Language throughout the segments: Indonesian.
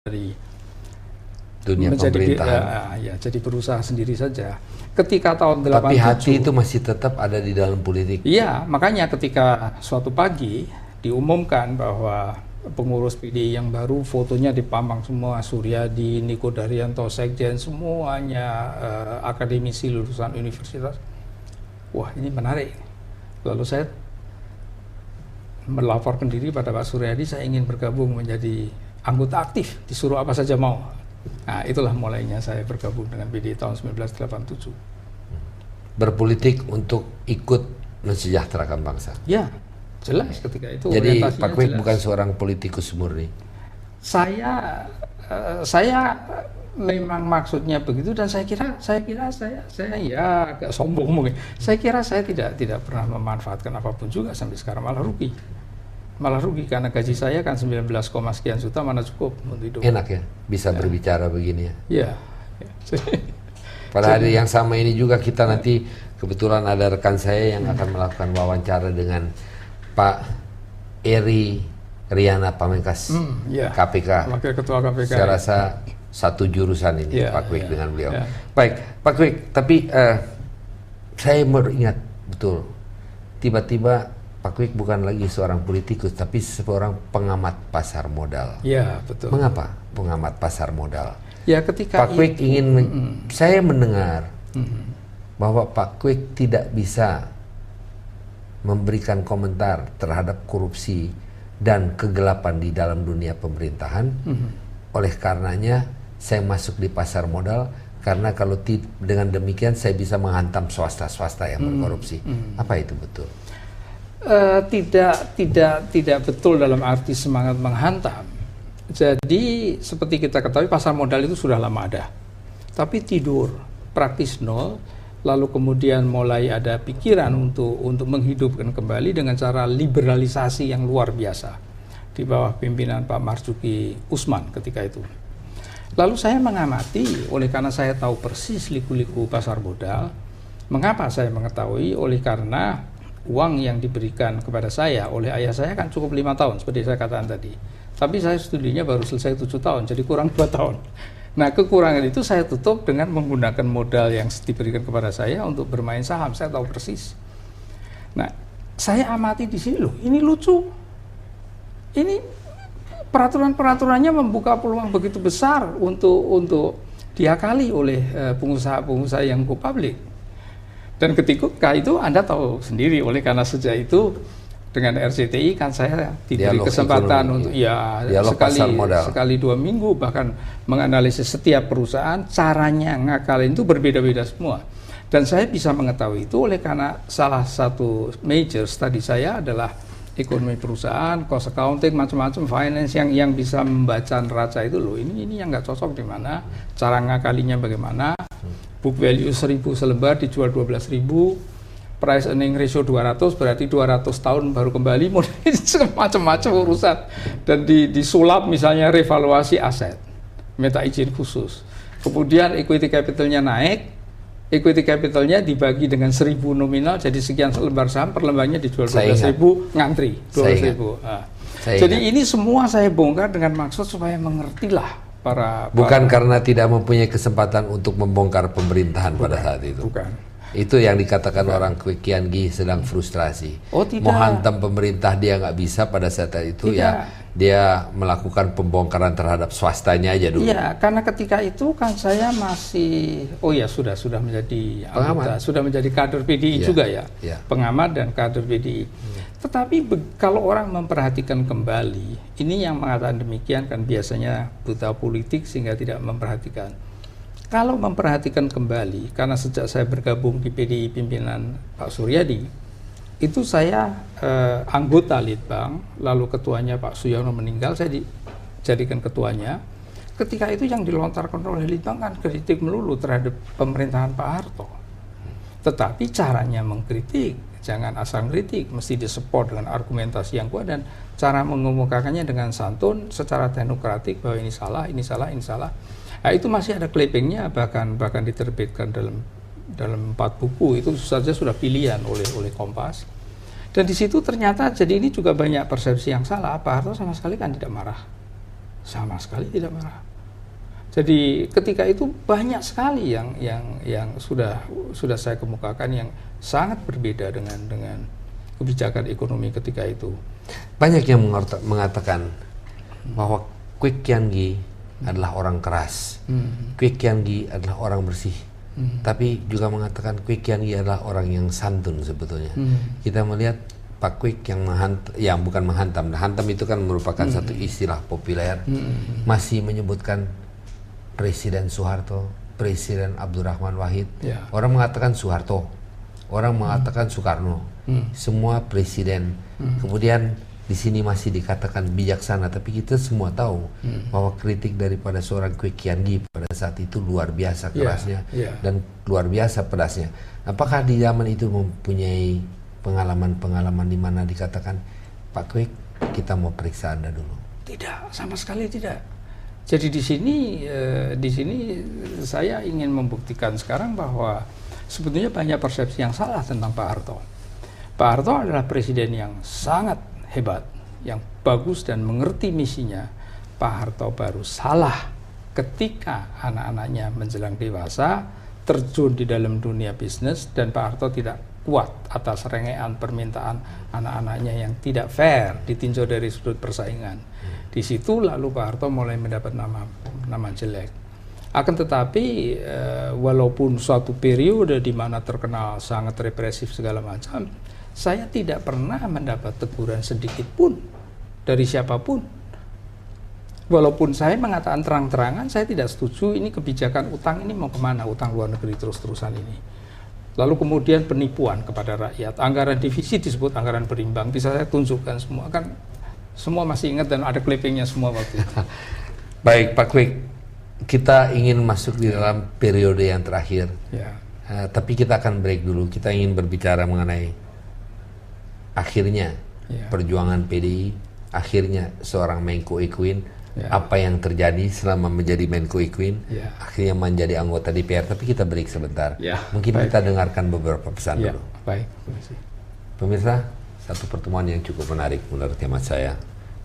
dari dunia menjadi pemerintahan. ya jadi berusaha sendiri saja. Ketika tahun 87, Tapi hati itu masih tetap ada di dalam politik. iya, makanya ketika suatu pagi diumumkan bahwa pengurus PDI yang baru fotonya dipamang semua, Suryadi, Niko Daryanto, Sekjen, semuanya akademisi lulusan universitas. Wah, ini menarik. Lalu saya melaporkan diri pada Pak Suryadi, saya ingin bergabung menjadi anggota aktif, disuruh apa saja mau. Nah, itulah mulainya saya bergabung dengan PDI tahun 1987. Berpolitik untuk ikut mensejahterakan bangsa. Ya, jelas ketika itu. Jadi orientasinya Pak Kwik jelas. bukan seorang politikus murni. Saya memang maksudnya begitu, dan saya kira saya ya agak sombong mungkin. Saya kira saya tidak pernah memanfaatkan apapun juga sampai sekarang, malah rugi karena gaji saya kan 19, sekian juta, mana cukup untuk hidup. Enak ya bisa berbicara begini ya. Iya. Pada hari yang sama ini juga kita nanti kebetulan ada rekan saya yang akan melakukan wawancara dengan Pak Eri Riana Pamengkas, ya. KPK. Wakil Ketua KPK. Saya rasa satu jurusan ini Ya, Pak Kwik ya, dengan beliau. ya. Baik, Pak Kwik, tapi saya baru ingat betul, tiba-tiba Pak Kwik bukan lagi seorang politikus, tapi seorang pengamat pasar modal. Ya, betul. Mengapa pengamat pasar modal? Ya, ketika Pak Kwik saya mendengar bahwa Pak Kwik tidak bisa memberikan komentar terhadap korupsi dan kegelapan di dalam dunia pemerintahan. Oleh karenanya saya masuk di pasar modal, karena kalau dengan demikian saya bisa menghantam swasta-swasta yang berkorupsi. Apa itu betul? Tidak betul dalam arti semangat menghantam. Jadi seperti kita ketahui, pasar modal itu sudah lama ada, tapi tidur praktis nol. Lalu kemudian mulai ada pikiran untuk menghidupkan kembali dengan cara liberalisasi yang luar biasa di bawah pimpinan Pak Marzuki Usman ketika itu. Lalu saya mengamati, oleh karena saya tahu persis liku-liku pasar modal. Mengapa saya mengetahui? Oleh karena uang yang diberikan kepada saya oleh ayah saya kan cukup 5 tahun seperti saya katakan tadi. Tapi saya studinya baru selesai 7 tahun, jadi kurang 2 tahun. Nah, kekurangan itu saya tutup dengan menggunakan modal yang diberikan kepada saya untuk bermain saham. Saya tahu persis. Nah, saya amati di sini, loh, ini lucu. Ini peraturan-peraturannya membuka peluang begitu besar untuk diakali oleh pengusaha-pengusaha yang go public. Dan ketika itu Anda tahu sendiri, oleh karena sejak itu dengan RCTI kan saya diberi kesempatan untuk sekali 2 minggu bahkan menganalisis setiap perusahaan, caranya ngakalin itu berbeda-beda semua. Dan saya bisa mengetahui itu oleh karena salah satu major study saya adalah ekonomi perusahaan, cost accounting, macam-macam finance yang bisa membaca neraca itu, loh ini yang nggak cocok di mana, cara ngakalinya bagaimana, book value 1000 selembar dijual 12.000, price earning ratio 200, berarti 200 tahun baru kembali, macam-macam urusan. Dan disulap misalnya revaluasi aset, minta izin khusus. Kemudian equity capitalnya naik, equity capitalnya dibagi dengan 1000 nominal, jadi sekian lembar saham, per lembarnya dijual 12.000, ngantri 12.000. Nah, jadi ini semua saya bongkar dengan maksud supaya mengertilah bukan karena tidak mempunyai kesempatan untuk membongkar pemerintahan pada saat itu. Bukan. Itu yang dikatakan orang Kwik Kian Gi sedang frustrasi. Oh, tidak. Mau hantam pemerintah dia nggak bisa pada saat itu, tidak. Ya dia melakukan pembongkaran terhadap swastanya aja dulu. Iya, karena ketika itu kan saya masih, sudah menjadi anggota, sudah menjadi kader PDI juga ya, pengamat dan kader PDI. Tetapi kalau orang memperhatikan kembali, ini yang mengatakan demikian kan biasanya buta politik sehingga tidak memperhatikan. Kalau memperhatikan kembali, karena sejak saya bergabung di PDI pimpinan Pak Suryadi, itu saya anggota Litbang, lalu ketuanya Pak Suyono meninggal, saya dijadikan ketuanya. Ketika itu yang dilontarkan oleh Litbang kan kritik melulu terhadap pemerintahan Pak Harto. Tetapi caranya mengkritik, jangan asal kritik, mesti disupport dengan argumentasi yang kuat dan cara mengemukakannya dengan santun, secara teknokratik bahwa ini salah, ini salah, ini salah. Nah, itu masih ada clippingnya, bahkan diterbitkan dalam 4 buku, itu saja sudah pilihan oleh Kompas. Dan di situ ternyata jadi ini juga banyak persepsi yang salah. Pak Harto sama sekali kan tidak marah Sama sekali tidak marah. Jadi ketika itu banyak sekali yang sudah saya kemukakan yang sangat berbeda dengan kebijakan ekonomi ketika itu. Banyak yang mengatakan bahwa Kwek Kian Gi adalah orang keras, Kwek Kian Gi adalah orang bersih, tapi juga mengatakan Kwek Kian Gi adalah orang yang santun sebetulnya. Kita melihat Pak Kwek yang bukan menghantam itu kan merupakan satu istilah populer, masih menyebutkan Presiden Soeharto, Presiden Abdurrahman Wahid. Orang mengatakan Soeharto, orang mengatakan Soekarno, semua presiden. Kemudian di sini masih dikatakan bijaksana, tapi kita semua tahu bahwa kritik daripada seorang Kwek Kian Gi pada saat itu luar biasa kerasnya dan luar biasa pedasnya. Apakah di zaman itu mempunyai pengalaman-pengalaman di mana dikatakan, Pak Kwek, kita mau periksa Anda dulu? Tidak, sama sekali tidak. Jadi di sini saya ingin membuktikan sekarang bahwa sebetulnya banyak persepsi yang salah tentang Pak Harto. Pak Harto adalah presiden yang sangat hebat, yang bagus dan mengerti misinya. Pak Harto baru salah ketika anak-anaknya menjelang dewasa, terjun di dalam dunia bisnis, dan Pak Harto tidak kuat atas rengean permintaan anak-anaknya yang tidak fair, ditinjau dari sudut persaingan. Di situ lalu Pak Harto mulai mendapat nama jelek. Akan tetapi walaupun suatu periode di mana terkenal sangat represif segala macam, saya tidak pernah mendapat teguran sedikit pun dari siapapun. Walaupun saya mengatakan terang-terangan saya tidak setuju ini kebijakan utang ini mau kemana, utang luar negeri terus-terusan ini. Lalu kemudian penipuan kepada rakyat, anggaran defisit disebut anggaran berimbang, bisa saya tunjukkan semua, kan semua masih ingat dan ada clippingnya semua waktu itu. Baik Pak Kwek, kita ingin masuk di dalam periode yang terakhir, tapi kita akan break dulu. Kita ingin berbicara mengenai akhirnya perjuangan PDI, akhirnya seorang Menko Equine, apa yang terjadi selama menjadi Menko Equine, akhirnya menjadi anggota DPR. Tapi kita break sebentar. Mungkin kita dengarkan beberapa pesan dulu. Baik. Pemirsa, satu pertemuan yang cukup menarik menurut hemat saya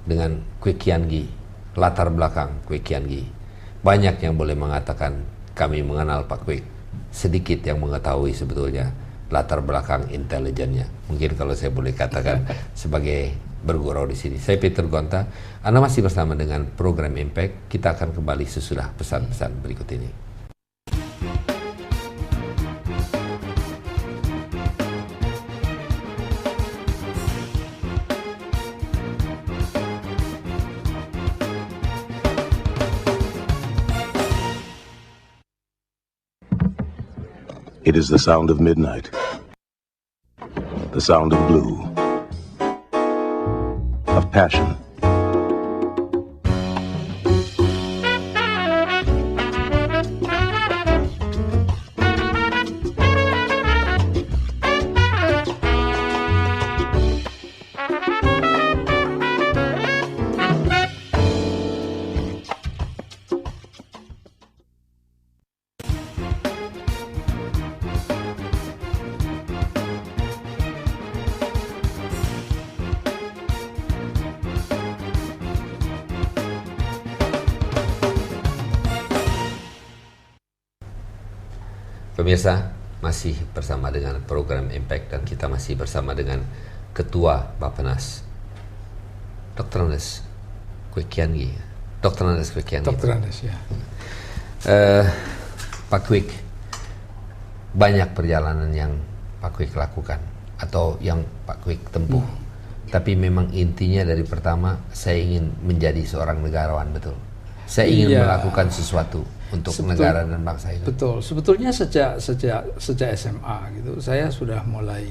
dengan Kwek Kian Gi, latar belakang Kwek Kian Gi. Banyak yang boleh mengatakan kami mengenal Pak Kwek, sedikit yang mengetahui sebetulnya latar belakang intelijennya. Mungkin kalau saya boleh katakan sebagai bergurau di sini. Saya Peter Gonta. Anda masih bersama dengan program Impact. Kita akan kembali sesudah pesan-pesan berikut ini. It is the sound of midnight, the sound of blue, of passion. Pemirsa, masih bersama dengan program Impact dan kita masih bersama dengan Ketua Bappenas, Dr. Andes Kwek Kian Gi. Dr. Andes Kwek Kian Gi. Dr. Andes, ya. Pak Kwek, banyak perjalanan yang Pak Kwek lakukan atau yang Pak Kwek tempuh. Tapi memang intinya dari pertama, saya ingin menjadi seorang negarawan, betul. Saya ingin melakukan sesuatu untuk negara dan bangsa itu. Betul. Sebetulnya sejak SMA gitu, saya sudah mulai